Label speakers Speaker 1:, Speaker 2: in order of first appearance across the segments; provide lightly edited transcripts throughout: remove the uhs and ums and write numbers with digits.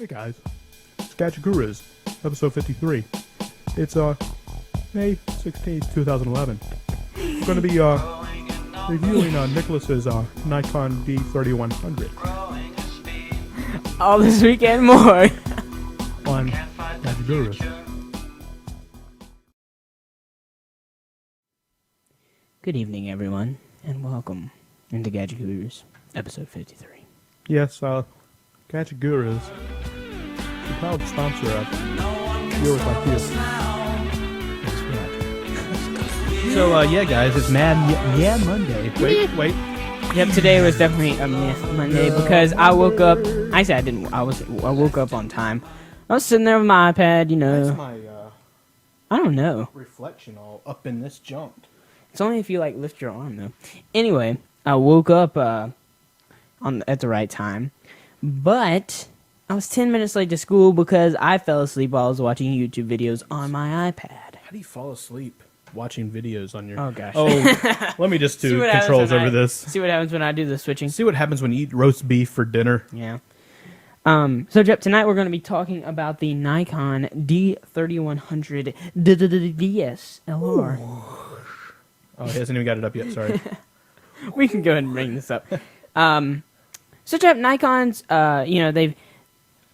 Speaker 1: Hey guys, it's Gadget Gurus, episode 53. It's May 16th, 2011. We're going to be reviewing Nicholas's Nikon D3100
Speaker 2: all this weekend more
Speaker 1: on Gadget Gurus.
Speaker 2: Good evening, everyone, and welcome into Gadget Gurus, episode 53.
Speaker 1: Yes, Gadget Gurus, the proud sponsor of viewers like you. So, yeah, guys, it's Mad Monday. Wait.
Speaker 2: Yep, today was definitely a Monday because I woke up. Actually, I didn't. I woke up on time. I was sitting there with my iPad,
Speaker 1: That's my
Speaker 2: I don't know.
Speaker 1: reflection all up in this junk.
Speaker 2: It's only if you lift your arm though. Anyway, I woke up at the right time, but I was 10 minutes late to school because I fell asleep while I was watching YouTube videos on my iPad.
Speaker 1: How do you fall asleep watching videos on your...
Speaker 2: Oh gosh.
Speaker 1: Oh, let me just do
Speaker 2: See
Speaker 1: controls over this.
Speaker 2: See what happens when I do the switching.
Speaker 1: See what happens when you eat roast beef for dinner.
Speaker 2: Yeah. So, Jep, tonight we're going to be talking about the Nikon D3100 DSLR.
Speaker 1: Oh, he hasn't even got it up yet, sorry.
Speaker 2: We can go ahead and bring this up. So, Jep, Nikon's,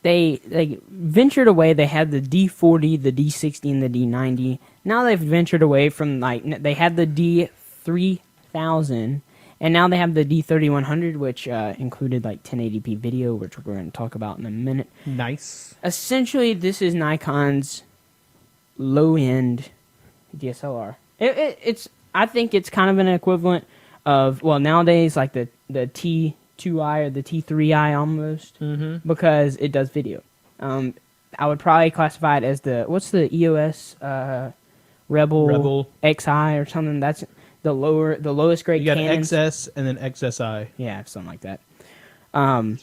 Speaker 2: they ventured away. They had the D40, the D60, and the D90. Now they've ventured away from, they had the D3000, and now they have the D3100, which included, 1080p video, which we're going to talk about in a minute.
Speaker 1: Nice.
Speaker 2: Essentially, this is Nikon's low-end DSLR. I think it's kind of an equivalent of, nowadays, the T2i or the T3i almost, because it does video. I would probably classify it as what's the EOS Rebel XI or something. That's the lowest grade.
Speaker 1: You got
Speaker 2: Canons.
Speaker 1: XS and then XSI.
Speaker 2: Yeah, something like that. Oh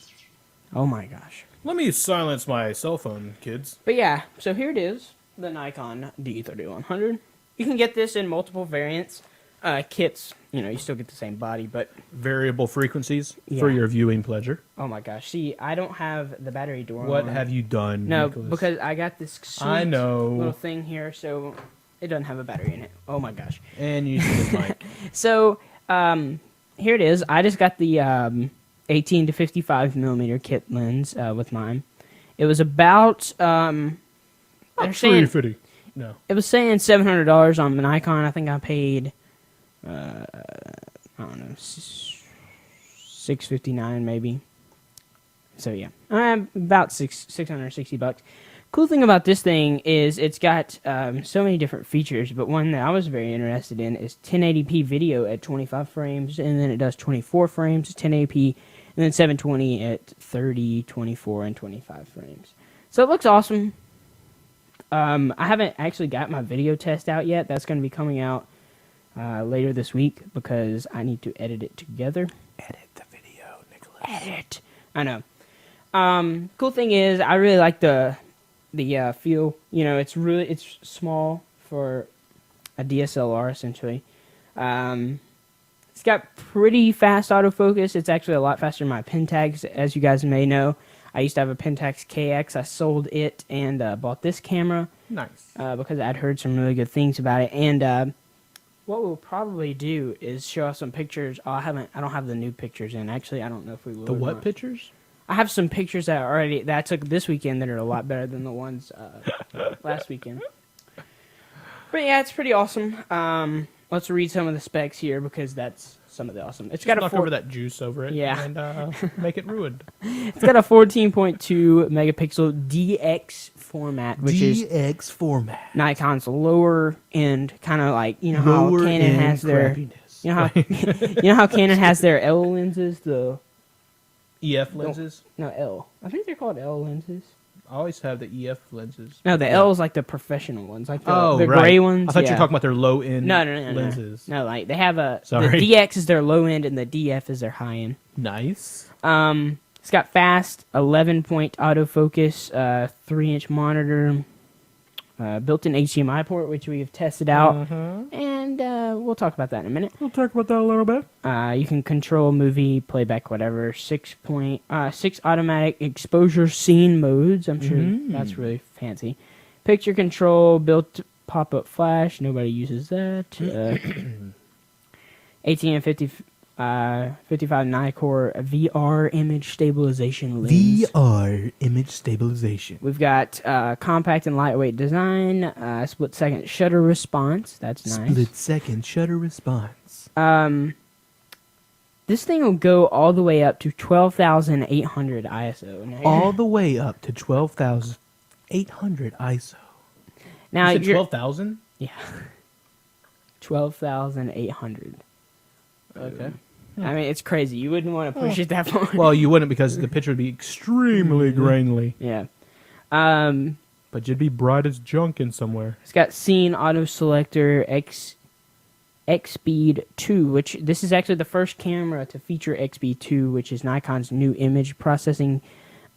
Speaker 2: my gosh.
Speaker 1: Let me silence my cell phone, kids.
Speaker 2: But yeah, so here it is, the Nikon D3100. You can get this in multiple variants. Kits, you still get the same body, but...
Speaker 1: Variable frequencies for your viewing pleasure.
Speaker 2: Oh my gosh, see, I don't have the battery door
Speaker 1: What
Speaker 2: on.
Speaker 1: have you done,
Speaker 2: No,
Speaker 1: Nicholas?
Speaker 2: because I got this sweet little thing here, so it doesn't have a battery in it. Oh my gosh.
Speaker 1: And you see this mic.
Speaker 2: So, here it is. I just got the 18 to 55 millimeter kit lens with mine. It was about...
Speaker 1: $350. No.
Speaker 2: It was saying $700 on the Nikon. I think I paid... I don't know, $659 maybe. So yeah, about $660. Cool thing about this thing is it's got so many different features, but one that I was very interested in is 1080p video at 25 frames, and then it does 24 frames, 1080p, and then 720 at 30, 24, and 25 frames. So it looks awesome. I haven't actually got my video test out yet. That's going to be coming out later this week because I need to edit it together.
Speaker 1: Edit the video, Nicholas.
Speaker 2: Edit. I know. Cool thing is I really like the feel. It's small for a DSLR essentially. It's got pretty fast autofocus. It's actually a lot faster than my Pentax, as you guys may know. I used to have a Pentax KX. I sold it and bought this camera.
Speaker 1: Nice.
Speaker 2: Because I'd heard some really good things about it. And what we'll probably do is show off some pictures. I don't have the new pictures in. Actually, I don't know if we will.
Speaker 1: The what pictures?
Speaker 2: I have some pictures that I took this weekend that are a lot better than the ones last weekend. But yeah, it's pretty awesome. Let's read some of the specs here because that's some of the awesome. It's got
Speaker 1: knock over that juice over it, and make it ruined.
Speaker 2: It's got a 14.2 megapixel DX format, which is
Speaker 1: DX format.
Speaker 2: Nikon's lower end, kind of how Canon has their how Canon has their L lenses, the
Speaker 1: EF lenses.
Speaker 2: No, L. I think they're called L lenses.
Speaker 1: I always have the EF lenses.
Speaker 2: No, the L is like the professional ones, like the gray ones.
Speaker 1: I thought you were talking about their low end lenses.
Speaker 2: No, they have the
Speaker 1: Sorry.
Speaker 2: DX is their low end and the DF is their high end.
Speaker 1: Nice.
Speaker 2: It's got fast 11-point autofocus, 3-inch monitor, built-in HDMI port, which we have tested out, and and we'll talk about that in a minute.
Speaker 1: We'll talk about that a little bit.
Speaker 2: You can control movie playback, whatever. 6 automatic exposure scene modes. I'm sure that's really fancy. Picture control, built pop-up flash. Nobody uses that. 18 and 55 Nikkor VR image stabilization lens.
Speaker 1: VR image stabilization.
Speaker 2: We've got compact and lightweight design, split-second shutter response. That's nice.
Speaker 1: Split-second shutter response.
Speaker 2: This thing will go all the way up to 12,800 ISO. Now,
Speaker 1: All the way up to 12,800 ISO.
Speaker 2: Now
Speaker 1: you said 12,000?
Speaker 2: Yeah. 12,800.
Speaker 1: Okay.
Speaker 2: I mean, it's crazy. You wouldn't want to push it that far.
Speaker 1: Well, you wouldn't because the picture would be extremely grainy.
Speaker 2: Yeah.
Speaker 1: But you'd be bright as junk in somewhere.
Speaker 2: It's got Scene Auto Selector X-Speed 2, which this is actually the first camera to feature X-Speed 2, which is Nikon's new image processing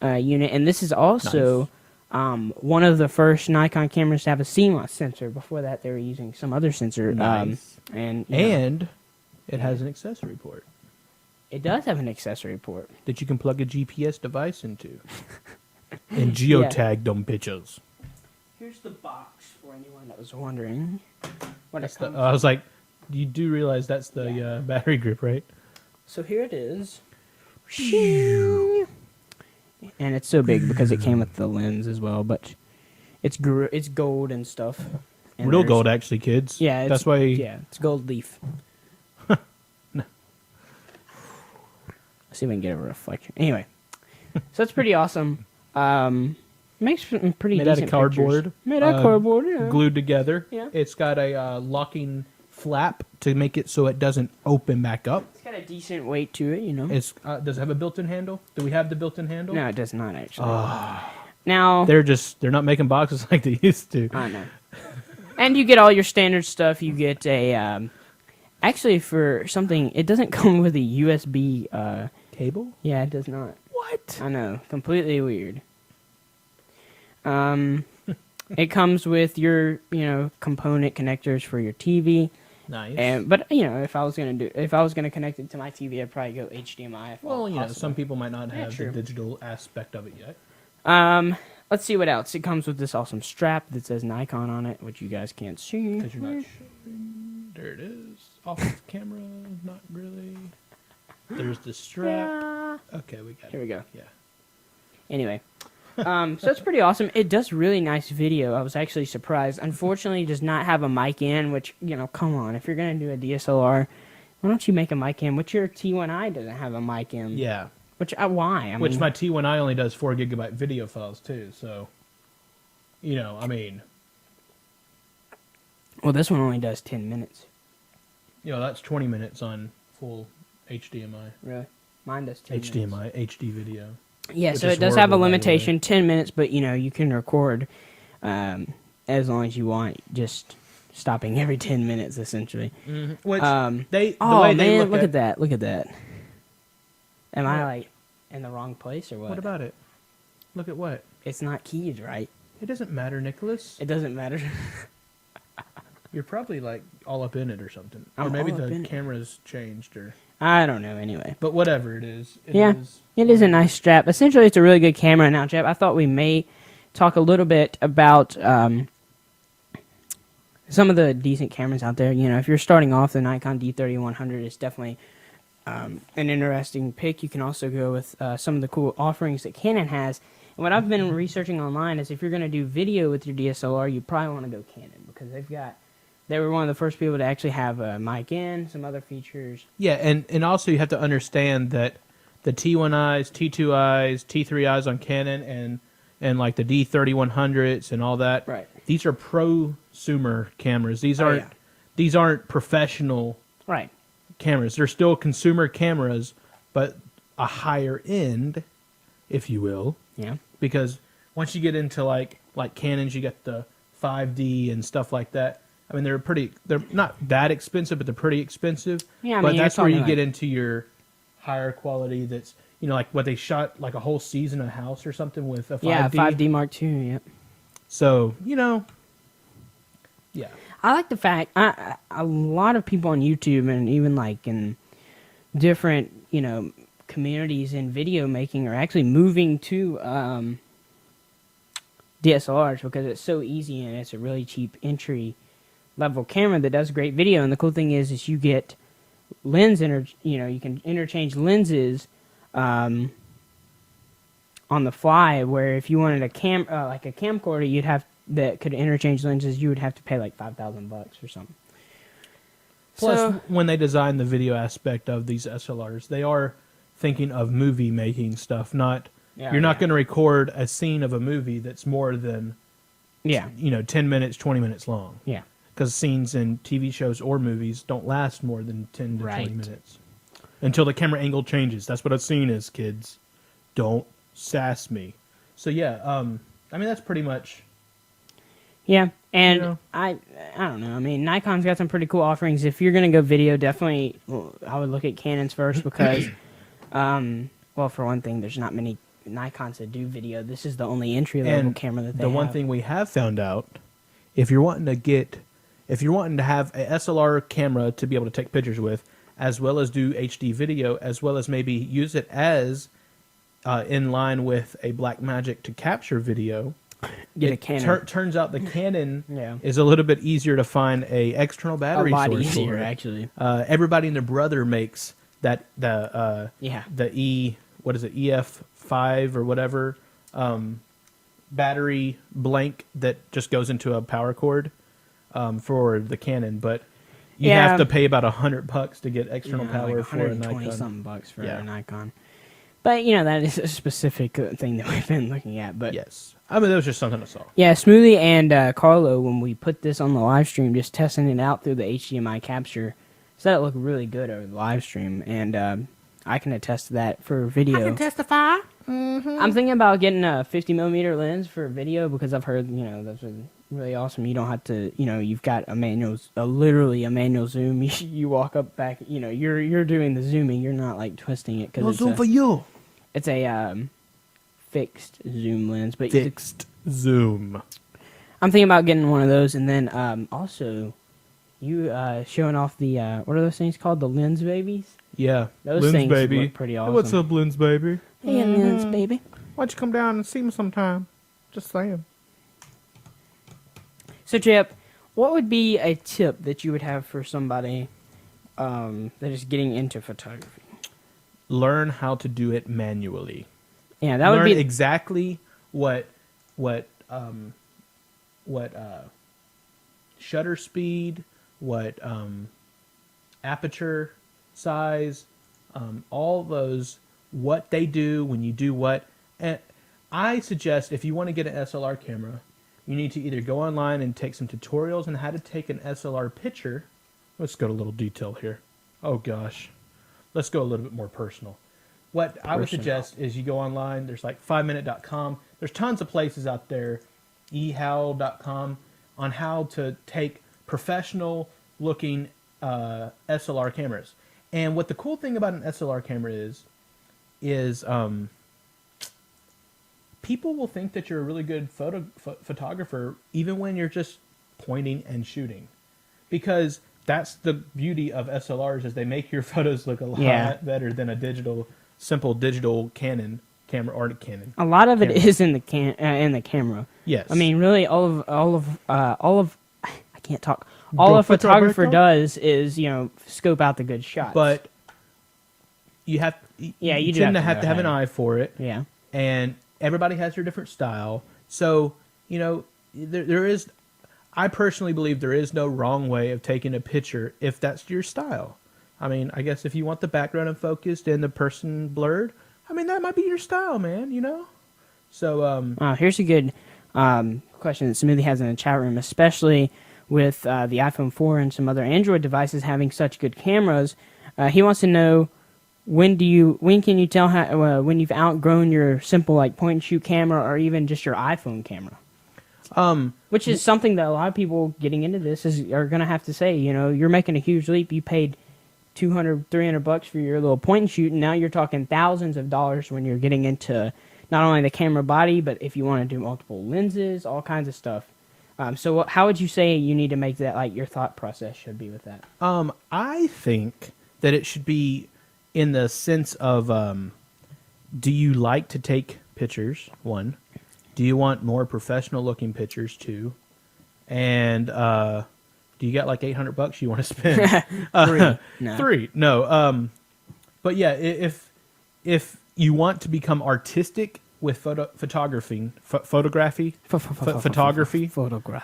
Speaker 2: unit. And this is also one of the first Nikon cameras to have a CMOS sensor. Before that, they were using some other sensor.
Speaker 1: Nice.
Speaker 2: And
Speaker 1: it has an accessory port
Speaker 2: it does have an accessory port.
Speaker 1: that you can plug a GPS device into. And geotag them pictures.
Speaker 2: Here's the box for anyone that was wondering what it comes
Speaker 1: I was like, you do realize that's the battery grip, right?
Speaker 2: So here it is. And it's so big because it came with the lens as well, but it's gold and stuff. And
Speaker 1: Real gold, actually, kids.
Speaker 2: Yeah,
Speaker 1: that's why.
Speaker 2: Yeah, it's gold leaf.
Speaker 1: No.
Speaker 2: Let's see if we can get a reflection. Anyway, so that's pretty awesome. Makes some pretty
Speaker 1: made
Speaker 2: decent
Speaker 1: out of cardboard.
Speaker 2: Pictures. Made out of cardboard, yeah.
Speaker 1: Glued together.
Speaker 2: Yeah.
Speaker 1: It's got a locking flap to make it so it doesn't open back up.
Speaker 2: It's got a decent weight to it, you know.
Speaker 1: It's does it have a built-in handle? Do we have the built-in handle?
Speaker 2: No, it does not actually. Now
Speaker 1: they're not making boxes like they used to.
Speaker 2: I know. And you get all your standard stuff. You get a actually for something. It doesn't come with a USB
Speaker 1: Cable?
Speaker 2: Yeah, it does not.
Speaker 1: What?
Speaker 2: I know, completely weird. It comes with your component connectors for your TV.
Speaker 1: Nice.
Speaker 2: But if I was gonna connect it to my TV, I'd probably go HDMI.
Speaker 1: Well, some people might not have the digital aspect of it yet.
Speaker 2: Let's see what else. It comes with this awesome strap that says Nikon on it, which you guys can't see.
Speaker 1: Because you're not showing. There it is. Off the camera. Not really. There's the strap.
Speaker 2: Yeah.
Speaker 1: Okay, we got it.
Speaker 2: Here we go.
Speaker 1: Yeah.
Speaker 2: Anyway. So it's pretty awesome. It does really nice video. I was actually surprised. Unfortunately, it does not have a mic in, which, come on. If you're going to do a DSLR, why don't you make a mic in? Which your T1i doesn't have a mic in.
Speaker 1: Yeah.
Speaker 2: Which, why? I
Speaker 1: Which
Speaker 2: mean,
Speaker 1: my T1i only does 4 gigabyte video files, too. So, I mean.
Speaker 2: Well, this one only does 10 minutes.
Speaker 1: That's 20 minutes on full HDMI.
Speaker 2: Really? Mine does 10 minutes.
Speaker 1: HDMI, HD video.
Speaker 2: Yeah,
Speaker 1: Which
Speaker 2: so
Speaker 1: is
Speaker 2: it does have a
Speaker 1: horrible, by the way.
Speaker 2: limitation, 10 minutes, but, you can record as long as you want, just stopping every 10 minutes, essentially.
Speaker 1: Mm-hmm. Which,
Speaker 2: look at that. Look at that. Am I, in the wrong place, or what?
Speaker 1: What about it? Look at what?
Speaker 2: It's not keyed, right?
Speaker 1: It doesn't matter, Nicholas.
Speaker 2: It doesn't matter.
Speaker 1: You're probably, all up in it or something. Or
Speaker 2: I'm
Speaker 1: maybe
Speaker 2: all up
Speaker 1: the
Speaker 2: in it.
Speaker 1: camera's changed, or...
Speaker 2: I don't know, anyway.
Speaker 1: But whatever it is. It
Speaker 2: is a nice strap. Essentially, it's a really good camera. Now, Jeff, I thought we may talk a little bit about some of the decent cameras out there. If you're starting off, the Nikon D3100 is definitely an interesting pick. You can also go with some of the cool offerings that Canon has. And what I've been researching online is if you're going to do video with your DSLR, you probably want to go Canon because they were one of the first people to actually have a mic in, some other features.
Speaker 1: Yeah, and also you have to understand that the T1Is, T2Is, T3Is on Canon and like the D3100s and all that.
Speaker 2: Right.
Speaker 1: These are prosumer cameras. These aren't professional cameras. They're still consumer cameras, but a higher end, if you will.
Speaker 2: Yeah.
Speaker 1: Because once you get into like Canons, you get the 5D and stuff like that. I mean, they're not that expensive, but they're pretty expensive.
Speaker 2: Yeah,
Speaker 1: but that's where you get into your higher quality. That's like what they shot like a whole season of House or something with a 5D.
Speaker 2: Yeah, 5D Mark II. Yep.
Speaker 1: So you Yeah.
Speaker 2: I like the fact a lot of people on YouTube and even like in different communities in video making are actually moving to DSLRs because it's so easy and it's a really cheap entry level camera that does great video. And the cool thing is you get you can interchange lenses on the fly. Where if you wanted like a camcorder, that could interchange lenses, you would have to pay like $5,000 or something.
Speaker 1: Plus, when they design the video aspect of these SLRs, they are thinking of movie making stuff. You're not going to record a scene of a movie that's more than 10 minutes, 20 minutes long.
Speaker 2: Yeah.
Speaker 1: Because scenes in TV shows or movies don't last more than 10 to 20
Speaker 2: Right.
Speaker 1: minutes. Until the camera angle changes. That's what a scene is, kids. Don't sass me. So, yeah, I mean, that's pretty much...
Speaker 2: Yeah, and
Speaker 1: You know.
Speaker 2: I don't know. I mean, Nikon's got some pretty cool offerings. If you're going to go video, definitely I would look at Canons first because, well, for one thing, there's not many Nikons that do video. This is the only entry-level camera that they have.
Speaker 1: The one thing we have found out, if you're wanting to have a SLR camera to be able to take pictures with, as well as do HD video, as well as maybe use it as in line with a Blackmagic to capture video,
Speaker 2: Get a Canon.
Speaker 1: Turns out the Canon
Speaker 2: Yeah.
Speaker 1: is a little bit easier to find a external battery
Speaker 2: A lot
Speaker 1: source
Speaker 2: easier,
Speaker 1: for.
Speaker 2: actually.
Speaker 1: Everybody and their brother makes the EF5 or whatever battery blank that just goes into a power cord for the Canon, but you have to pay about $100 to get external power
Speaker 2: like
Speaker 1: for a Nikon.
Speaker 2: $120-something bucks for a Nikon. But, that is a specific thing that we've been looking at. But
Speaker 1: Yes. I mean, that was just something I saw.
Speaker 2: yeah, Smoothie and Carlo, when we put this on the live stream, just testing it out through the HDMI capture, said it looked really good over the live stream. And I can attest to that for video.
Speaker 3: I can testify.
Speaker 2: I'm thinking about getting a 50mm lens for video because I've heard, that's really awesome. You don't have to, you've got literally a manual zoom. You walk up back, you're doing the zooming. You're not like twisting it
Speaker 1: No
Speaker 2: because
Speaker 1: zoom for you.
Speaker 2: it's a fixed zoom lens. But
Speaker 1: Fixed zoom.
Speaker 2: I'm thinking about getting one of those, and then also you showing off the what are those things called? The lens babies.
Speaker 1: Yeah.
Speaker 2: Those
Speaker 1: Lens
Speaker 2: things
Speaker 1: baby.
Speaker 2: look pretty awesome.
Speaker 1: Hey, what's up, Lens baby?
Speaker 2: Hey, lens baby.
Speaker 1: Why don't you come down and see me sometime? Just saying.
Speaker 2: So, Chip, what would be a tip that you would have for somebody that is getting into photography?
Speaker 1: Learn how to do it manually.
Speaker 2: Yeah, that
Speaker 1: Learn
Speaker 2: would be
Speaker 1: exactly what shutter speed, what aperture size, all those, what they do when you do what. And I suggest if you want to get an SLR camera, you need to either go online and take some tutorials on how to take an SLR picture. Let's go to a little detail here. Oh gosh. Let's go a little bit more personal. What I would suggest is you go online. There's like 5minute.com. There's tons of places out there, ehowl.com, on how to take professional looking SLR cameras. And what the cool thing about an SLR camera is people will think that you're a really good photographer even when you're just pointing and shooting. Because that's the beauty of SLRs, is they make your photos look a lot better than a simple digital Canon camera or Canon.
Speaker 2: a lot of it is in the camera.
Speaker 1: Yes.
Speaker 2: I mean, really, all of I can't talk. All a photographer does is scope out the good shots.
Speaker 1: But you have
Speaker 2: you
Speaker 1: tend
Speaker 2: do
Speaker 1: to
Speaker 2: have to
Speaker 1: have an
Speaker 2: know how
Speaker 1: eye for it.
Speaker 2: yeah.
Speaker 1: And everybody has their different style. So, there is, I personally believe there is no wrong way of taking a picture if that's your style. I mean, I guess if you want the background unfocused and the person blurred, I mean, that might be your style, man, So,
Speaker 2: Here's a good question that Smoothie has in the chat room, especially with the iPhone 4 and some other Android devices having such good cameras. He wants to know, when can you tell when you've outgrown your simple like point and shoot camera or even just your iPhone camera? Which is something that a lot of people getting into this are going to have to say. You're making a huge leap. You paid $200-$300 for your little point and shoot, and now you're talking thousands of dollars when you're getting into not only the camera body, but if you want to do multiple lenses, all kinds of stuff. So how would you say you need to make that, like, your thought process should be with that?
Speaker 1: I think that it should be in the sense of, do you like to take pictures? One, do you want more professional looking pictures? Two, and do you got like $800 you want to spend?
Speaker 2: Three. No.
Speaker 1: Three. No. But yeah, if you want to become artistic with photography,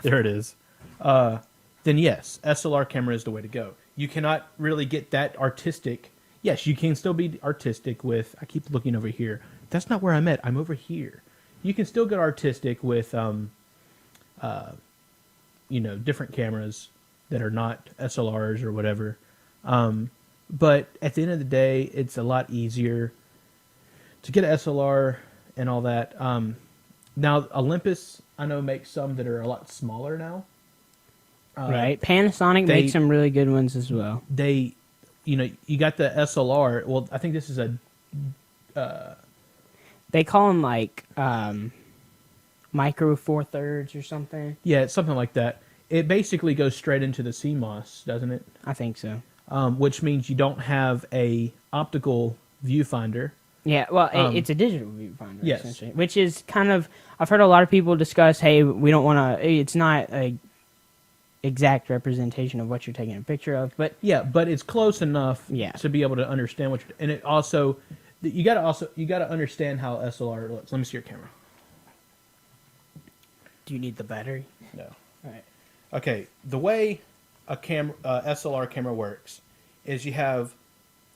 Speaker 1: there it is. Then yes, SLR camera is the way to go. You cannot really get that artistic. Yes, you can still be artistic with. I keep looking over here. That's not where I'm at. I'm over here. You can still get artistic with, different cameras that are not SLRs or whatever. But at the end of the day, it's a lot easier to get an SLR and all that. Now, Olympus, I know, makes some that are a lot smaller now.
Speaker 2: Right. Panasonic makes some really good ones as well.
Speaker 1: You got the SLR. Well, I think this is a...
Speaker 2: they call them, like, micro four thirds or something.
Speaker 1: Yeah, it's something like that. It basically goes straight into the CMOS, doesn't it?
Speaker 2: I think so.
Speaker 1: Which means you don't have a optical viewfinder.
Speaker 2: Yeah, well, it's a digital viewfinder,
Speaker 1: yes.
Speaker 2: Essentially. Which is kind of... I've heard a lot of people discuss, hey, we don't want to... It's not a exact representation of what you're taking a picture of, but...
Speaker 1: Yeah, but it's close enough to be able to understand what you're... And it also... You got to understand how SLR looks. Let me see your camera.
Speaker 2: Do you need the battery?
Speaker 1: No.
Speaker 2: All right.
Speaker 1: Okay, the way a SLR camera works is you have,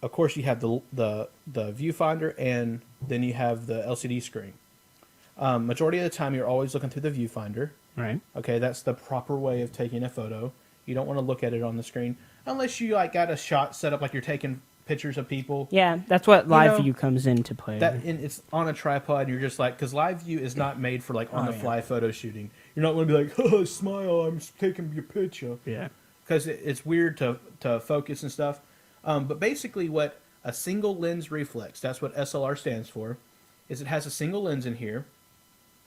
Speaker 1: of course, you have the viewfinder, and then you have the LCD screen. Majority of the time, you're always looking through the viewfinder.
Speaker 2: Right.
Speaker 1: Okay, that's the proper way of taking a photo. You don't want to look at it on the screen unless you got a shot set up like you're taking pictures of people.
Speaker 2: Yeah, that's what live view comes into play.
Speaker 1: And it's on a tripod, and you're just like, because live view is not made for like on the fly photo shooting. You're not going to be like, oh, smile, I'm taking your picture.
Speaker 2: Yeah.
Speaker 1: Because it's weird to focus and stuff. But basically what a single lens reflex, that's what SLR stands for, is it has a single lens in here.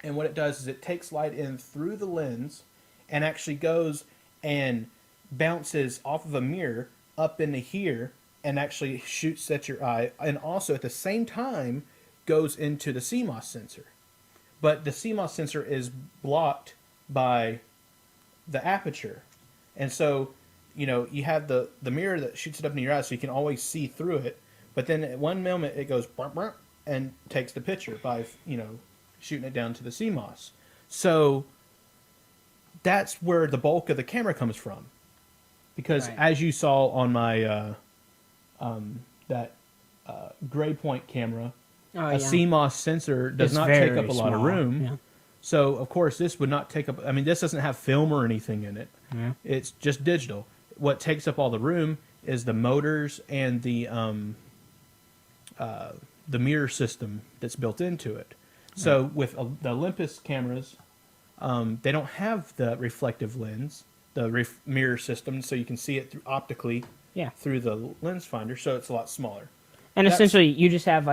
Speaker 1: And what it does is it takes light in through the lens and actually goes and bounces off of a mirror up into here and actually shoots at your eye. And also at the same time goes into the CMOS sensor. But the CMOS sensor is blocked by the aperture. And so, you have the mirror that shoots it up in your eye so you can always see through it. But then at one moment it goes burp, burp, and takes the picture by, shooting it down to the CMOS. So that's where the bulk of the camera comes from. Because as you saw on my gray point camera, a CMOS sensor does not take up a lot of room.
Speaker 2: Yeah.
Speaker 1: So, of course, this would not take up... I mean, this doesn't have film or anything in it.
Speaker 2: Yeah.
Speaker 1: It's just digital. What takes up all the room is the motors and the mirror system that's built into it. So, with the Olympus cameras, they don't have the reflective lens, the mirror system, so you can see it optically through the lens finder, so it's a lot smaller.
Speaker 2: And essentially, you just have,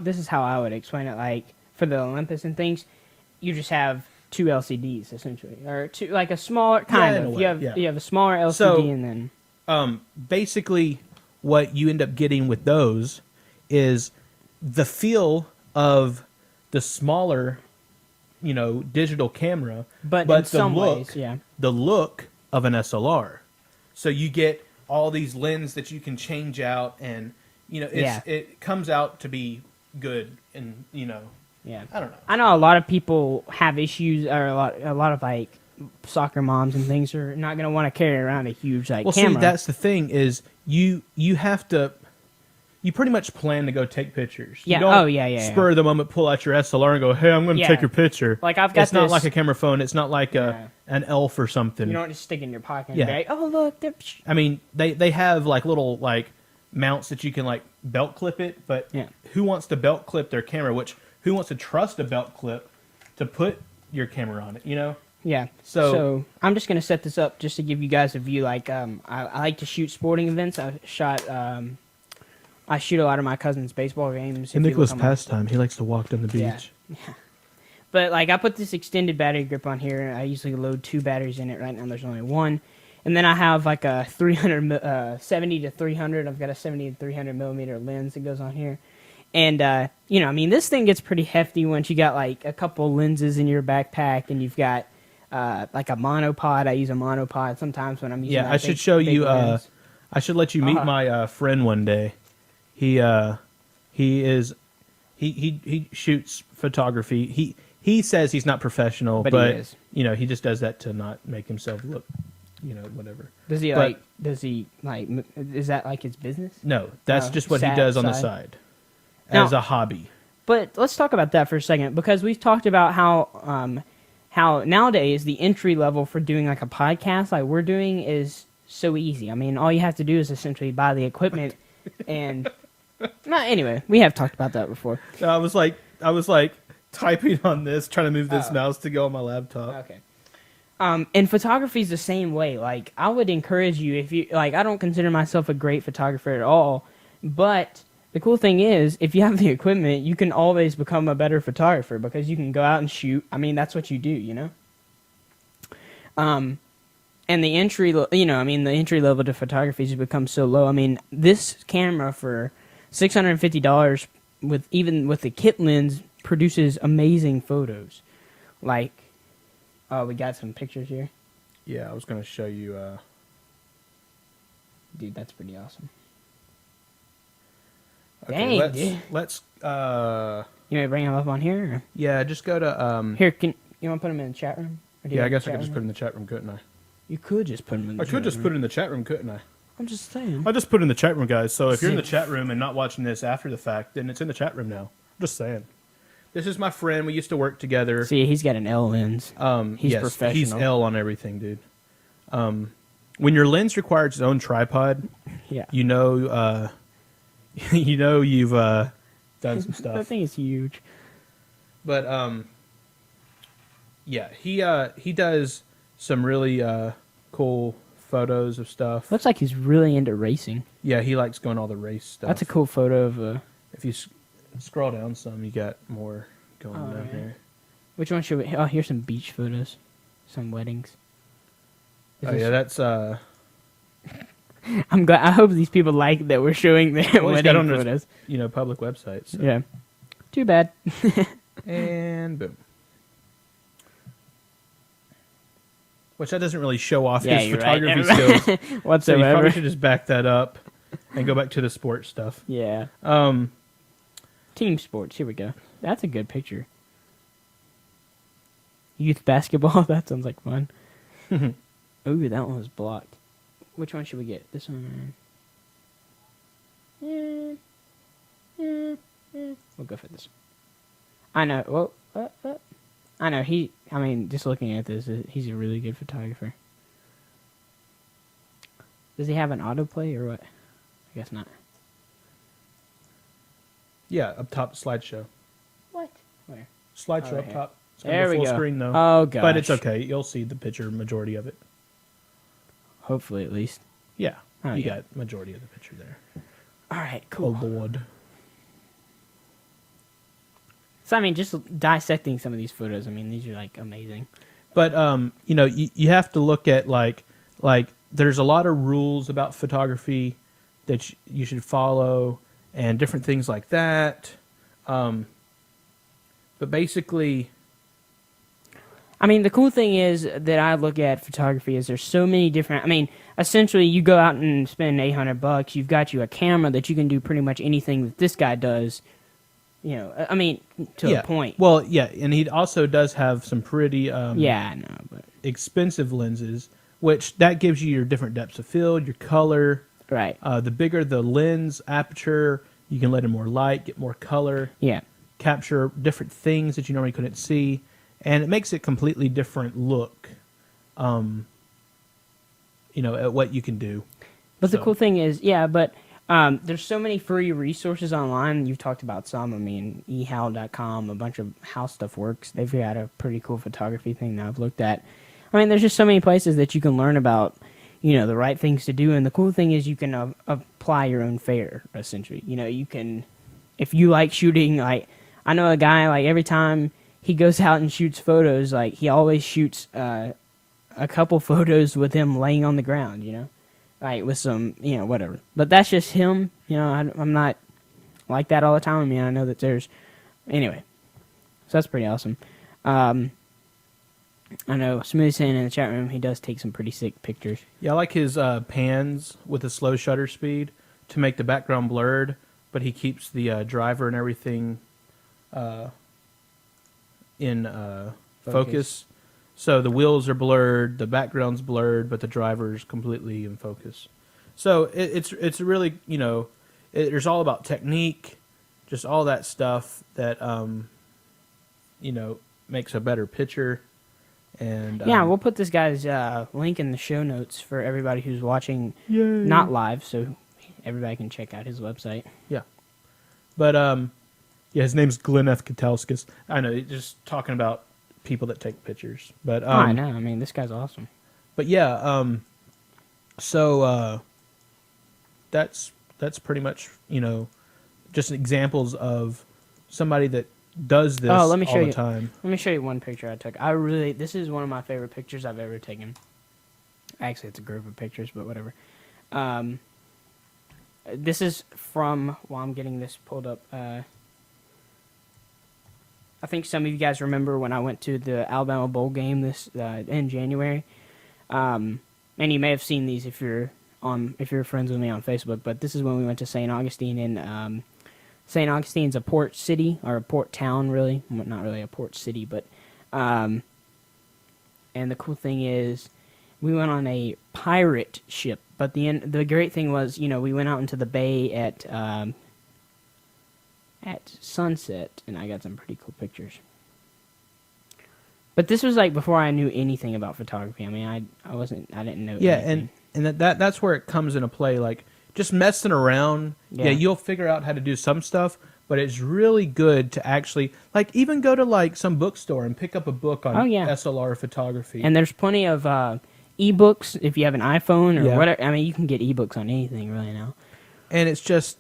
Speaker 2: this is how I would explain it, for the Olympus and things, you just have two LCDs, essentially. Or two, a smaller, kind of. You have a smaller LCD and then...
Speaker 1: basically, what you end up getting with those is the feel of the smaller, digital camera, but in some ways, the look of an SLR. So you get all these lenses that you can change out, and it comes out to be good, and
Speaker 2: Yeah,
Speaker 1: I don't know.
Speaker 2: I know a lot of people have issues, or a lot of soccer moms and things are not going to want to carry around a huge camera.
Speaker 1: See, that's the thing is you have to. You pretty much plan to go take pictures.
Speaker 2: Yeah.
Speaker 1: You don't spur of the moment, pull out your SLR and go, "Hey, I'm going to take your picture."
Speaker 2: I've got this.
Speaker 1: It's not like a camera phone. It's not like an Elf or something.
Speaker 2: You don't just stick it in your pocket and be like, "Oh, look."
Speaker 1: I mean, they have little mounts that you can belt clip it, but who wants to belt clip their camera? Who wants to trust a belt clip to put your camera on it?
Speaker 2: Yeah. So I'm just gonna set this up just to give you guys a view. I like to shoot sporting events. I shoot a lot of my cousin's baseball games.
Speaker 1: In Nicholas' pastime, he likes to walk down the beach.
Speaker 2: Yeah. But like I put this extended battery grip on here. I usually load 2 batteries in it. Right now there's only 1. And then I have like a 70 to 300. I've got a 70 to 300 millimeter lens that goes on here. And, you know, I mean, this thing gets pretty hefty once you got like a couple lenses in your backpack and you've got like a monopod. I use a monopod sometimes when I'm using
Speaker 3: I should show you. I should let you meet my friend one day. He shoots photography. He says he's not professional, but
Speaker 2: he is.
Speaker 3: You know, he just does that to not make himself look, you know, whatever.
Speaker 2: Is that like his business?
Speaker 3: No, that's just what he does on the side as a hobby.
Speaker 2: But let's talk about that for a second, because we've talked about how nowadays the entry level for doing like a podcast like we're doing is so easy. I mean, all you have to do is essentially buy the equipment and anyway, we have talked about that before.
Speaker 3: I was like typing on this, trying to move this mouse to go on my laptop.
Speaker 2: Okay. And photography is the same way. Like, I would encourage you, if you like, I don't consider myself a great photographer at all, but the cool thing is, if you have the equipment, you can always become a better photographer because you can go out and shoot. I mean, that's what you do, you know? And the entry level to photography has become so low. I mean, this camera for $650 with the kit lens produces amazing photos. Like, oh, we got some pictures here.
Speaker 3: Yeah, I was going to show you.
Speaker 2: Dude, that's pretty awesome.
Speaker 3: Okay,
Speaker 2: Dang,
Speaker 3: let's.
Speaker 2: You may bring them up on here? Or?
Speaker 3: Yeah, just go to.
Speaker 2: Here, you want to put them in the chat room?
Speaker 3: Yeah, I guess I could just put it in the chat room, couldn't I?
Speaker 2: You could just put them in the chat room.
Speaker 3: I could just put it in the chat room, couldn't I?
Speaker 2: I'm just saying.
Speaker 3: I just put it in the chat room, guys. So if you're in the chat room and not watching this after the fact, then it's in the chat room now. Just saying. This is my friend. We used to work together.
Speaker 2: See, he's got an L lens. He's professional.
Speaker 3: He's L on everything, dude. When your lens requires its own tripod,
Speaker 2: yeah,
Speaker 3: you know you've done some stuff.
Speaker 2: That thing is huge.
Speaker 3: But yeah, he does some really cool photos of stuff.
Speaker 2: Looks like he's really into racing.
Speaker 3: Yeah, he likes going all the race stuff.
Speaker 2: That's a cool photo of.
Speaker 3: If you scroll down some, you got more going down here.
Speaker 2: Which one should we? Oh, here's some beach photos, some weddings.
Speaker 3: Yeah, that's.
Speaker 2: I'm glad. I hope these people like that we're showing their wedding photos.
Speaker 3: You know, public websites. So.
Speaker 2: Yeah. Too bad.
Speaker 3: And boom. Which that doesn't really show off his photography skills
Speaker 2: whatsoever.
Speaker 3: So you probably should just back that up and go back to the sports stuff.
Speaker 2: Yeah. Team sports. Here we go. That's a good picture. Youth basketball. That sounds like fun. Ooh, that one was blocked. Which one should we get? This one. We'll go for this. I know. Well, I know. Just looking at this, he's a really good photographer. Does he have an autoplay or what? I guess not.
Speaker 3: Yeah, up top slideshow.
Speaker 2: What? Where?
Speaker 3: Slideshow up top. It's
Speaker 2: There we
Speaker 3: full
Speaker 2: go.
Speaker 3: screen though.
Speaker 2: Oh gosh.
Speaker 3: But it's okay. You'll see the picture majority of it.
Speaker 2: Hopefully, at least.
Speaker 3: Yeah.
Speaker 2: Oh,
Speaker 3: you
Speaker 2: yeah.
Speaker 3: got majority of the picture there.
Speaker 2: All right. Cool.
Speaker 3: Oh Lord.
Speaker 2: So just dissecting some of these photos. These are like amazing.
Speaker 3: But you have to look at like there's a lot of rules about photography that you should follow and different things like that. But basically,
Speaker 2: the cool thing is that I look at photography is there's so many different. Essentially, you go out and spend $800. You've got you a camera that you can do pretty much anything that this guy does. To a point.
Speaker 3: Well, yeah, and he also does have some pretty
Speaker 2: I know, but
Speaker 3: expensive lenses, which that gives you your different depths of field, your color.
Speaker 2: Right.
Speaker 3: The bigger the lens aperture, you can let in more light, get more color.
Speaker 2: Yeah.
Speaker 3: Capture different things that you normally couldn't see, and it makes it completely different look. At what you can do.
Speaker 2: But the cool thing is, there's so many free resources online. You've talked about some. eHow.com, a bunch of How Stuff Works. They've got a pretty cool photography thing that I've looked at. There's just so many places that you can learn about, the right things to do. And the cool thing is you can apply your own fare, essentially. You can, if you like shooting, I know a guy, every time he goes out and shoots photos. Like he always shoots a couple photos with him laying on the ground, you know, like with some, you know, whatever. But that's just him, you know. I'm not like that all the time. I mean, I know that there's anyway. So that's pretty awesome. I know Smooth saying in the chat room he does take some pretty sick pictures.
Speaker 3: Yeah, I like his pans with a slow shutter speed to make the background blurred, but he keeps the driver and everything in focus. So the wheels are blurred, the background's blurred, but the driver's completely in focus. So it's really, you know, there's all about technique, just all that stuff that you know, makes a better picture. And
Speaker 2: yeah, we'll put this guy's link in the show notes for everybody who's watching, not live, so everybody can check out his website.
Speaker 3: Yeah, but yeah, his name's Glenn F. Katalskis. I know, just talking about people that take pictures. But
Speaker 2: I know. I mean, this guy's awesome.
Speaker 3: But yeah, so that's pretty much, you know, just examples of somebody that does this
Speaker 2: let me
Speaker 3: all
Speaker 2: show
Speaker 3: the
Speaker 2: you.
Speaker 3: time.
Speaker 2: Let me show you one picture I took. This is one of my favorite pictures I've ever taken. Actually, it's a group of pictures, but whatever. This is from, while I'm getting this pulled up, I think some of you guys remember when I went to the Alabama Bowl game this in January. And you may have seen these if you're friends with me on Facebook, but this is when we went to St. Augustine, and St. Augustine's a port city, or a port town, really. Well, not really a port city, but and the cool thing is we went on a pirate ship, but the great thing was, you know, we went out into the bay at sunset, and I got some pretty cool pictures. But this was like before I knew anything about photography. I mean, I didn't know.
Speaker 3: Yeah,
Speaker 2: anything.
Speaker 3: and that's where it comes into play. Like, just messing around. Yeah, you'll figure out how to do some stuff, but it's really good to actually, like, even go to like some bookstore and pick up a book on SLR photography.
Speaker 2: And there's plenty of ebooks if you have an iPhone or whatever. I mean, you can get ebooks on anything really now.
Speaker 3: And it's just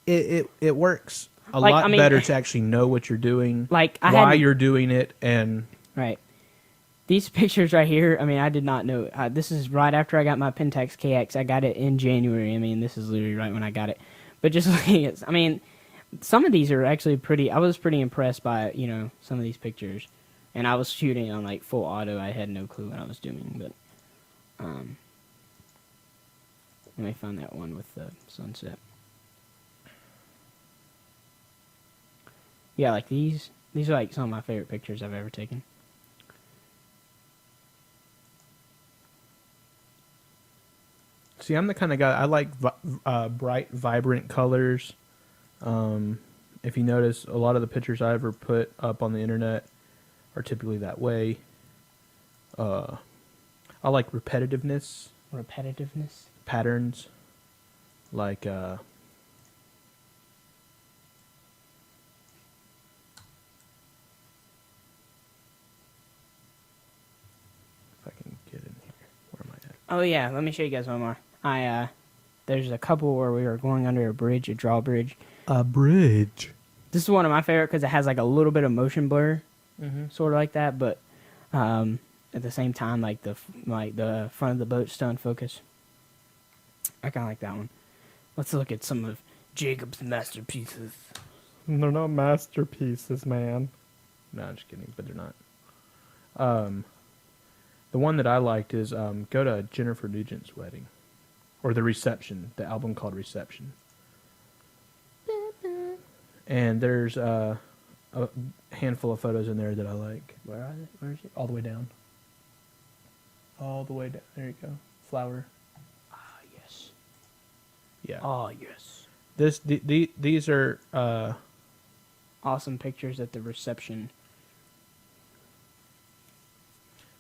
Speaker 3: it works a lot better to actually know what you're doing,
Speaker 2: like
Speaker 3: why you're doing it, and
Speaker 2: right. These pictures right here, I mean, I did not know. This is right after I got my Pentax KX. I got it in January. I mean, this is literally right when I got it. But just looking at, I mean, some of these are actually pretty, I was pretty impressed by, you know, some of these pictures. And I was shooting on, like, full auto. I had no clue what I was doing. But, let me find that one with the sunset. Yeah, like these are, like, some of my favorite pictures I've ever taken.
Speaker 3: See, I'm the kind of guy, I like bright, vibrant colors. If you notice, a lot of the pictures I ever put up on the internet are typically that way. I like repetitiveness. Patterns. Like, if I can get in here. Where am I at?
Speaker 2: Oh, yeah, let me show you guys one more. There's a couple where we were going under a bridge, a drawbridge.
Speaker 1: A bridge.
Speaker 2: This is one of my favorite because it has like a little bit of motion blur, sort of like that, but at the same time, like the front of the boat's still in focus. I kind of like that one. Let's look at some of Jacob's masterpieces.
Speaker 1: They're not masterpieces, man.
Speaker 3: No, I'm just kidding, but they're not. The one that I liked is go to Jennifer Nugent's wedding. Or The Reception, the album called Reception. And there's a handful of photos in there that I like.
Speaker 2: Where are they? Where is it?
Speaker 3: All the way down. All the way down. There you go. Flower.
Speaker 2: Ah, yes.
Speaker 3: Yeah.
Speaker 2: Oh, yes.
Speaker 3: These are
Speaker 2: awesome pictures at the reception.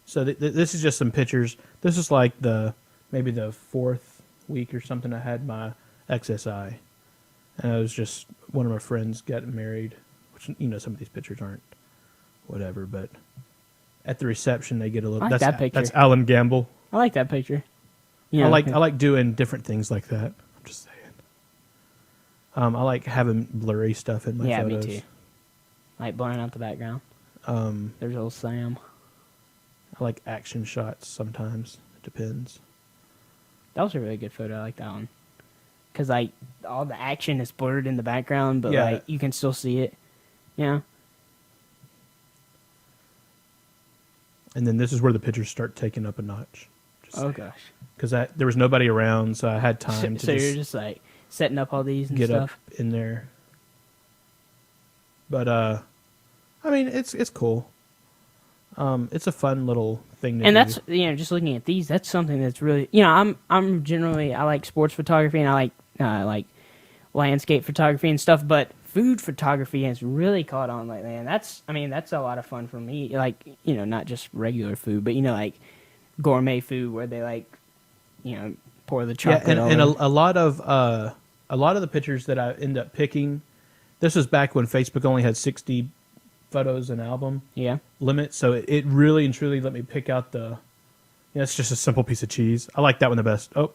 Speaker 3: So this is just some pictures. This is like maybe the fourth week or something I had my XSI. And it was just one of my friends getting married, which, you know, some of these pictures aren't whatever, but at the reception they get a little.
Speaker 2: I like that picture.
Speaker 3: That's Alan Gamble.
Speaker 2: I like that picture. Yeah,
Speaker 3: I like doing different things like that. I'm just saying. I like having blurry stuff in my photos.
Speaker 2: Yeah, me too. Like blurring out the background. There's old Sam.
Speaker 3: I like action shots sometimes. It depends.
Speaker 2: That was a really good photo. I like that one. Because, like, all the action is blurred in the background, but,
Speaker 3: Yeah.
Speaker 2: like, you can still see it. Yeah.
Speaker 3: And then this is where the pictures start taking up a notch.
Speaker 2: Oh, gosh.
Speaker 3: Because there was nobody around, so I had time
Speaker 2: So
Speaker 3: to
Speaker 2: you're just, like, setting up all these and
Speaker 3: get
Speaker 2: stuff?
Speaker 3: up in there. But, I mean, it's cool. It's a fun little thing to do.
Speaker 2: And that's, you know, just looking at these, that's something that's really, you know, I'm generally, I like sports photography and I like landscape photography and stuff, but food photography has really caught on lately, and that's a lot of fun for me. Like, you know, not just regular food, but, you know, like gourmet food where they, like, you know, pour the chocolate
Speaker 3: and
Speaker 2: over.
Speaker 3: a lot of the pictures that I end up picking, this was back when Facebook only had 60 photos an album
Speaker 2: Yeah.
Speaker 3: limit, so it really and truly let me pick out it's just a simple piece of cheese. I like that one the best. Oh,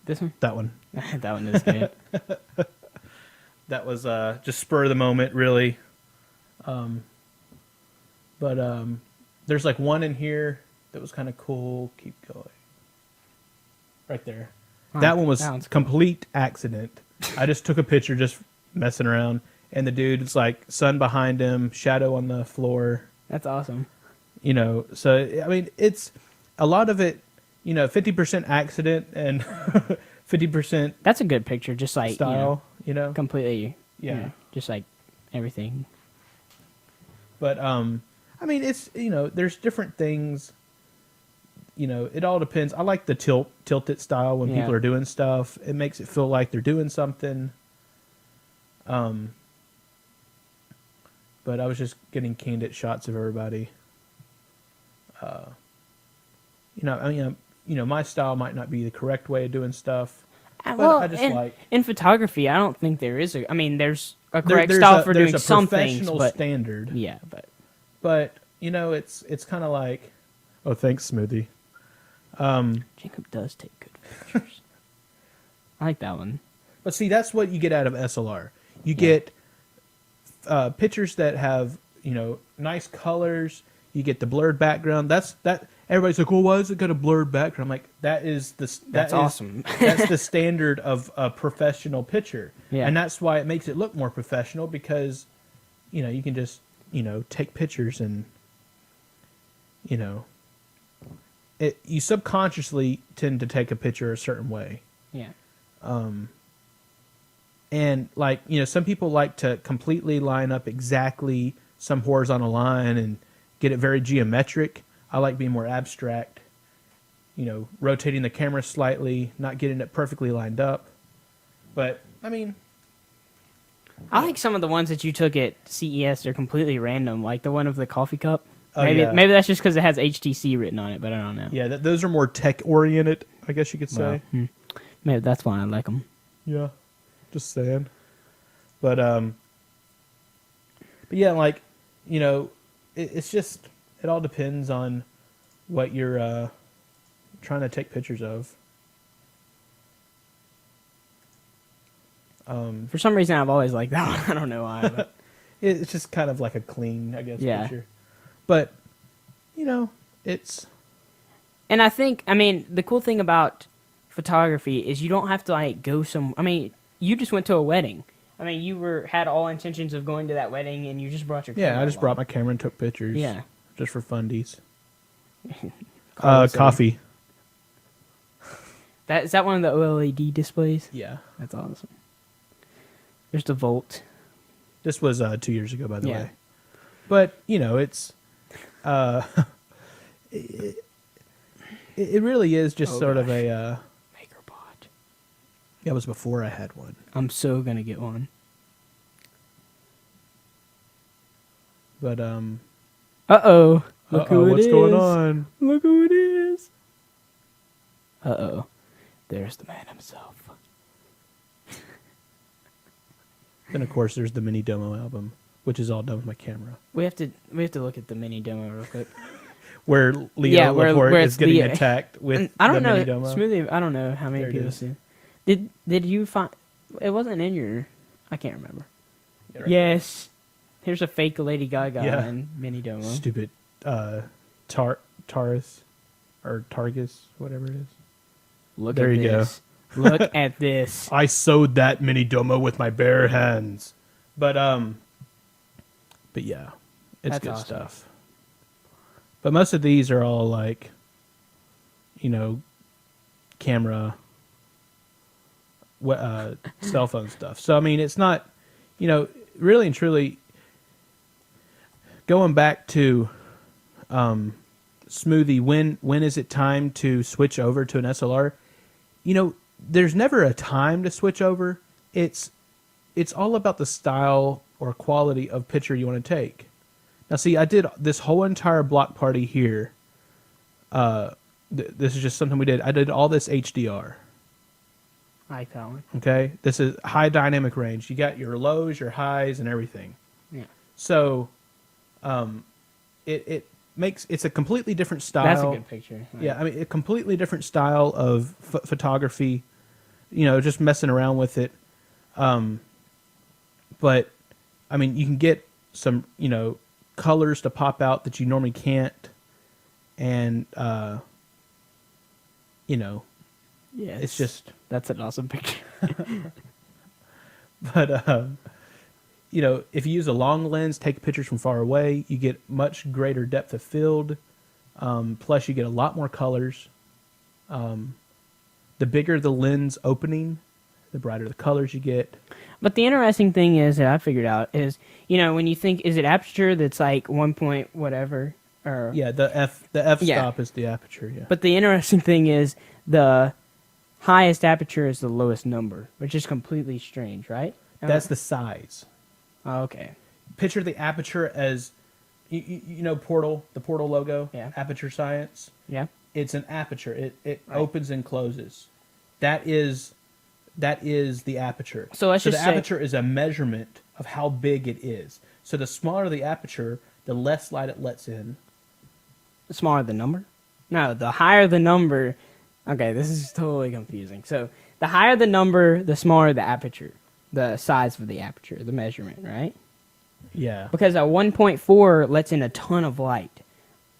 Speaker 2: This one?
Speaker 3: that one.
Speaker 2: That one is good.
Speaker 3: That was just spur of the moment, really. But there's like one in here that was kind of cool. Keep going. Right there. That one was
Speaker 2: that one's cool.
Speaker 3: complete accident. I just took a picture just messing around, and the dude's like sun behind him, shadow on the floor.
Speaker 2: That's awesome.
Speaker 3: You know, so I mean, it's a lot of it. You know, 50% accident and 50%
Speaker 2: That's a good picture, just like,
Speaker 3: style. You know,
Speaker 2: completely,
Speaker 3: Yeah.
Speaker 2: you know, just like everything.
Speaker 3: But I mean, it's, you know, there's different things. You know, it all depends. I like the tilted style when
Speaker 2: Yeah.
Speaker 3: people are doing stuff. It makes it feel like they're doing something. But I was just getting candid shots of everybody. You know, I mean, you know, my style might not be the correct way of doing stuff. But
Speaker 2: Well,
Speaker 3: I just
Speaker 2: in photography, I don't think there is a. I mean, there's a correct
Speaker 3: there's
Speaker 2: style
Speaker 3: a-
Speaker 2: for
Speaker 3: there's
Speaker 2: doing
Speaker 3: a
Speaker 2: some things,
Speaker 3: professional
Speaker 2: but
Speaker 3: standard.
Speaker 2: yeah,
Speaker 3: But you know, it's kind of like, oh, thanks, Smoothie.
Speaker 2: Jacob does take good pictures. I like that one.
Speaker 3: But see, that's what you get out of SLR. You get pictures that have, you know, nice colors. You get the blurred background. That everybody's like, well, why is it got a blurred background? I'm like, that's
Speaker 2: awesome.
Speaker 3: That's the standard of a professional picture.
Speaker 2: Yeah.
Speaker 3: And that's why it makes it look more professional, because, you know, you can just, you know, take pictures and, you know, you subconsciously tend to take a picture a certain way.
Speaker 2: Yeah.
Speaker 3: And, like, you know, some people like to completely line up exactly some horizontal line and get it very geometric. I like being more abstract, you know, rotating the camera slightly, not getting it perfectly lined up. But, I mean,
Speaker 2: I like some of the ones that you took at CES. They're completely random, like the one of the coffee cup.
Speaker 3: Oh,
Speaker 2: maybe
Speaker 3: yeah.
Speaker 2: maybe that's just because it has HTC written on it, but I don't know.
Speaker 3: yeah, those are more tech-oriented, I guess you could say.
Speaker 2: Well, maybe that's why I like them.
Speaker 3: Yeah, just saying. But yeah, like, you know, it's just, it all depends on what you're trying to take pictures of.
Speaker 2: For some reason, I've always liked that one. I don't know why. But
Speaker 3: It's just kind of like a clean, I guess,
Speaker 2: Yeah.
Speaker 3: picture. But, you know, it's...
Speaker 2: And I think, I mean, the cool thing about photography is you don't have to, like, go I mean, you just went to a wedding. I mean, you had all intentions of going to that wedding, and you just brought your camera
Speaker 3: Yeah, I just
Speaker 2: along.
Speaker 3: brought my camera and took pictures.
Speaker 2: Yeah.
Speaker 3: Just for fundies.
Speaker 2: Carlos said-
Speaker 3: Coffee.
Speaker 2: Is that one of the OLED displays?
Speaker 3: Yeah.
Speaker 2: That's awesome. There's the Volt.
Speaker 3: This was 2 years ago, by the
Speaker 2: Yeah.
Speaker 3: way. But, you know, it's... it really is just
Speaker 2: Oh,
Speaker 3: sort of
Speaker 2: gosh.
Speaker 3: a...
Speaker 2: MakerBot.
Speaker 3: That was before I had one.
Speaker 2: I'm so gonna get one.
Speaker 3: But,
Speaker 2: Uh-oh. Look who it
Speaker 3: what's
Speaker 2: is.
Speaker 3: going on?
Speaker 2: Look who it is. Uh-oh. There's the man himself.
Speaker 3: Then, of course, there's the mini demo album, which is all done with my camera.
Speaker 2: We have to look at the mini demo real quick.
Speaker 3: Where Leo
Speaker 2: Yeah, where
Speaker 3: Laporte
Speaker 2: it's
Speaker 3: is getting
Speaker 2: Leo.
Speaker 3: attacked with
Speaker 2: And I don't
Speaker 3: the
Speaker 2: know,
Speaker 3: mini demo.
Speaker 2: Smoothie. I don't know how many
Speaker 3: There it
Speaker 2: people
Speaker 3: is.
Speaker 2: see. Did you find? It wasn't in your. I can't remember.
Speaker 3: Yeah, right.
Speaker 2: Yes, Here's a fake Lady Gaga
Speaker 3: Yeah.
Speaker 2: and Mini Domo.
Speaker 3: Stupid Taurus or Targus, whatever it is.
Speaker 2: Look
Speaker 3: There
Speaker 2: at
Speaker 3: you go.
Speaker 2: this. Look at this.
Speaker 3: I sewed that mini domo with my bare hands. But yeah, it's
Speaker 2: That's
Speaker 3: good
Speaker 2: awesome.
Speaker 3: stuff. But most of these are all like, you know, camera, cell phone stuff. So I mean, it's not, you know, really and truly. Going back to Smoothie, when is it time to switch over to an SLR? You know, there's never a time to switch over. It's all about the style or quality of picture you want to take. Now, see, I did this whole entire block party here. This is just something we did. I did all this HDR.
Speaker 2: I like that one.
Speaker 3: Okay, this is high dynamic range. You got your lows, your highs, and everything.
Speaker 2: Yeah.
Speaker 3: So, it's a completely different style.
Speaker 2: That's a good picture.
Speaker 3: Yeah, I mean, a completely different style of photography. You know, just messing around with it. But I mean, you can get some, you know, colors to pop out that you normally can't, and you know,
Speaker 2: Yeah.
Speaker 3: it's just.
Speaker 2: That's an awesome picture.
Speaker 3: But you know, if you use a long lens, take pictures from far away, you get much greater depth of field. Plus, you get a lot more colors. The bigger the lens opening, the brighter the colors you get.
Speaker 2: But the interesting thing is that I figured out is, you know, when you think, is it aperture that's like 1 point whatever? Or,
Speaker 3: Yeah, the f
Speaker 2: Yeah.
Speaker 3: stop is the aperture. Yeah,
Speaker 2: But the interesting thing is the highest aperture is the lowest number, which is completely strange, right?
Speaker 3: that's the size.
Speaker 2: Oh, okay.
Speaker 3: Picture the aperture as you know the Portal logo.
Speaker 2: Yeah.
Speaker 3: Aperture Science.
Speaker 2: Yeah.
Speaker 3: It's an aperture. It
Speaker 2: Right.
Speaker 3: opens and closes. That is the aperture.
Speaker 2: So let's
Speaker 3: the
Speaker 2: just say-
Speaker 3: aperture is a measurement of how big it is. So the smaller the aperture, the less light it lets in.
Speaker 2: The smaller the number? No, the higher the number. Okay, this is totally confusing. So the higher the number, the smaller the aperture. The size of the aperture, the measurement, right?
Speaker 3: Yeah.
Speaker 2: Because a 1.4 lets in a ton of light.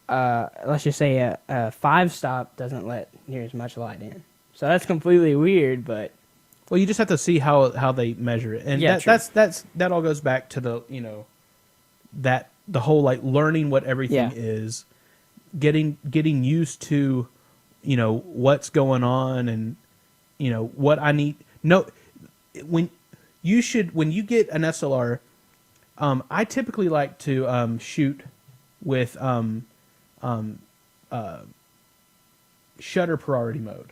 Speaker 2: Let's just say a 5-stop doesn't let near as much light in. So that's completely weird, but
Speaker 3: Well, you just have to see how they measure it, and
Speaker 2: Yeah, true.
Speaker 3: that all goes back to the the whole like learning what everything
Speaker 2: Yeah.
Speaker 3: is, getting used to, what's going on, and what I need. No, when you get an SLR, I typically like to shoot with shutter priority mode,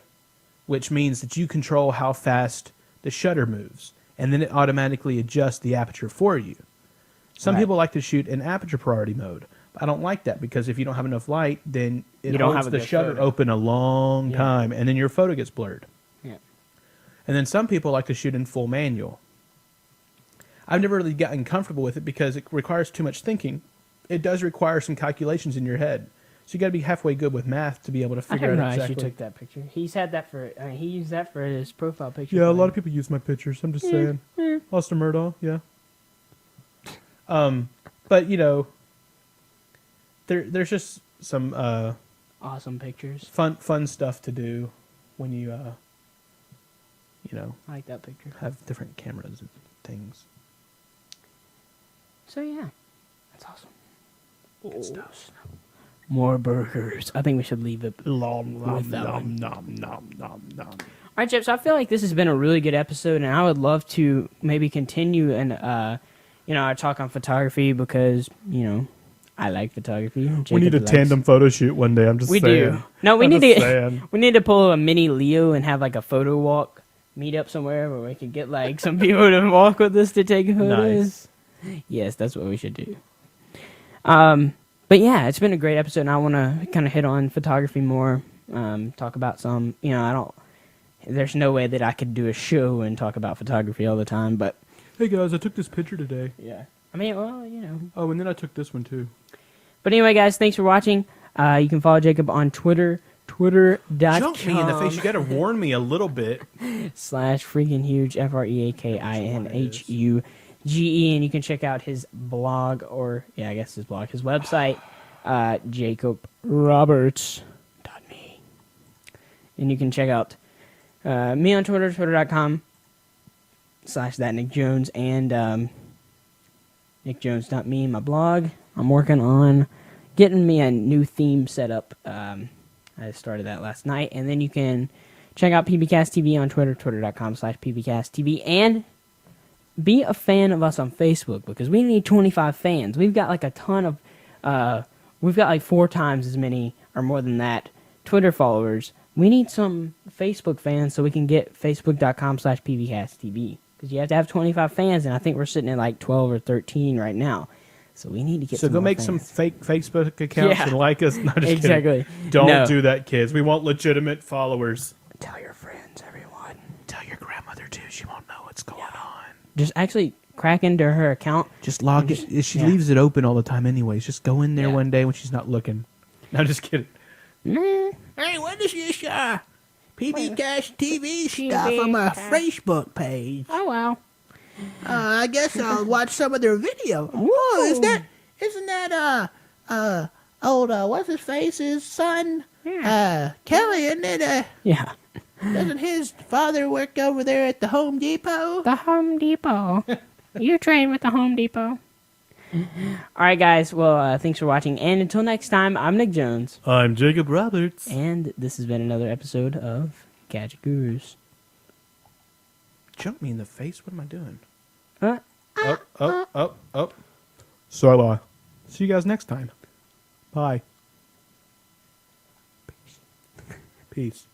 Speaker 3: which means that you control how fast the shutter moves, and then it automatically adjusts the aperture for you. Some
Speaker 2: Right.
Speaker 3: people like to shoot in aperture priority mode. I don't like that because if you don't have enough light, then it
Speaker 2: You don't
Speaker 3: holds
Speaker 2: have a
Speaker 3: the
Speaker 2: good
Speaker 3: shutter
Speaker 2: photo.
Speaker 3: open a long
Speaker 2: Yeah.
Speaker 3: time, and then your photo gets blurred.
Speaker 2: yeah.
Speaker 3: And then some people like to shoot in full manual. I've never really gotten comfortable with it because it requires too much thinking. It does require some calculations in your head. So you got to be halfway good with math to be able to
Speaker 2: I
Speaker 3: figure
Speaker 2: didn't
Speaker 3: out
Speaker 2: realize
Speaker 3: exactly.
Speaker 2: you took that picture. He's had that for. He used that for his profile picture.
Speaker 1: Yeah, a
Speaker 2: for
Speaker 1: lot
Speaker 2: him.
Speaker 1: of people use my pictures. I'm just saying. Austin Murdaugh, yeah.
Speaker 3: But there's just some
Speaker 2: awesome pictures.
Speaker 3: fun stuff to do when you
Speaker 2: I like that picture.
Speaker 3: have different cameras and things.
Speaker 2: So yeah, that's awesome.
Speaker 3: Good stuff.
Speaker 2: More burgers. I think we should leave it.
Speaker 3: Nom
Speaker 2: With that one.
Speaker 3: nom nom nom nom.
Speaker 2: All right, Chips. I feel like this has been a really good episode, and I would love to maybe continue and our talk on photography because I like photography.
Speaker 1: We
Speaker 2: Jacob
Speaker 1: need a
Speaker 2: likes-
Speaker 1: tandem photo shoot one day. I'm just
Speaker 2: We
Speaker 1: saying.
Speaker 2: do. No, we
Speaker 1: I'm
Speaker 2: need
Speaker 1: just
Speaker 2: to.
Speaker 1: saying.
Speaker 2: We need to pull a mini Leo and have like a photo walk, meet up somewhere where we can get like some people to walk with us to take photos.
Speaker 3: Nice.
Speaker 2: Yes, that's what we should do. But yeah, it's been a great episode, and I want to kind of hit on photography more. Talk about some. I don't. There's no way that I could do a show and talk about photography all the time, but
Speaker 1: Hey guys, I took this picture today.
Speaker 2: yeah. I mean,
Speaker 1: Oh, and then I took this one too.
Speaker 2: But anyway, guys, thanks for watching. You can follow Jacob on Twitter. Twitter.com.
Speaker 3: Jump me in the face. You got to warn me a little bit.
Speaker 2: /freaking huge FREAKINHUGE. GE, and you can check out his blog, or I guess his blog, his website, jacobroberts.me. And you can check out me on Twitter, twitter.com/thatnickjones, and nickjones.me, my blog. I'm working on getting me a new theme set up. I started that last night. And then you can check out pbcasttv on Twitter, twitter.com/pbcasttv, and be a fan of us on Facebook, because we need 25 fans. We've got like a ton of, we've got like 4 times as many, or more than that, Twitter followers. We need some Facebook fans so we can get facebook.com/pbcasttv, because you have to have 25 fans, and I think we're sitting at like 12 or 13 right now. So we need to get
Speaker 3: So
Speaker 2: some
Speaker 3: go
Speaker 2: more
Speaker 3: make
Speaker 2: fans.
Speaker 3: some fake Facebook accounts and like us. No, just
Speaker 2: Exactly.
Speaker 3: kidding. Don't
Speaker 2: No.
Speaker 3: do that, kids. We want legitimate followers.
Speaker 2: Tell your friends, everyone.
Speaker 3: Tell your grandmother, too. She won't know what's going on.
Speaker 2: Just actually crack into her account.
Speaker 3: Just log it. She
Speaker 2: yeah.
Speaker 3: leaves it open all the time anyways. Just go in there
Speaker 2: Yeah.
Speaker 3: one day when she's not looking. No, just kidding.
Speaker 4: Hey, what is this PBcasttv stuff
Speaker 2: TV
Speaker 4: on my
Speaker 2: cast.
Speaker 4: Facebook page?
Speaker 2: Oh, wow.
Speaker 4: I guess I'll watch some of their video. Whoa, isn't that old what's his face's son?
Speaker 2: Yeah.
Speaker 4: Kelly, isn't it?
Speaker 2: Yeah.
Speaker 4: Doesn't his father work over there at the Home Depot?
Speaker 2: The Home Depot. You train with the Home Depot. All right, guys. Well, thanks for watching. And until next time, I'm Nick Jones.
Speaker 3: I'm Jacob Roberts.
Speaker 2: And this has been another episode of Gadget Gurus.
Speaker 3: Jump me in the face. What am I doing?
Speaker 2: Uh,
Speaker 1: So, see you guys next time. Bye. Peace.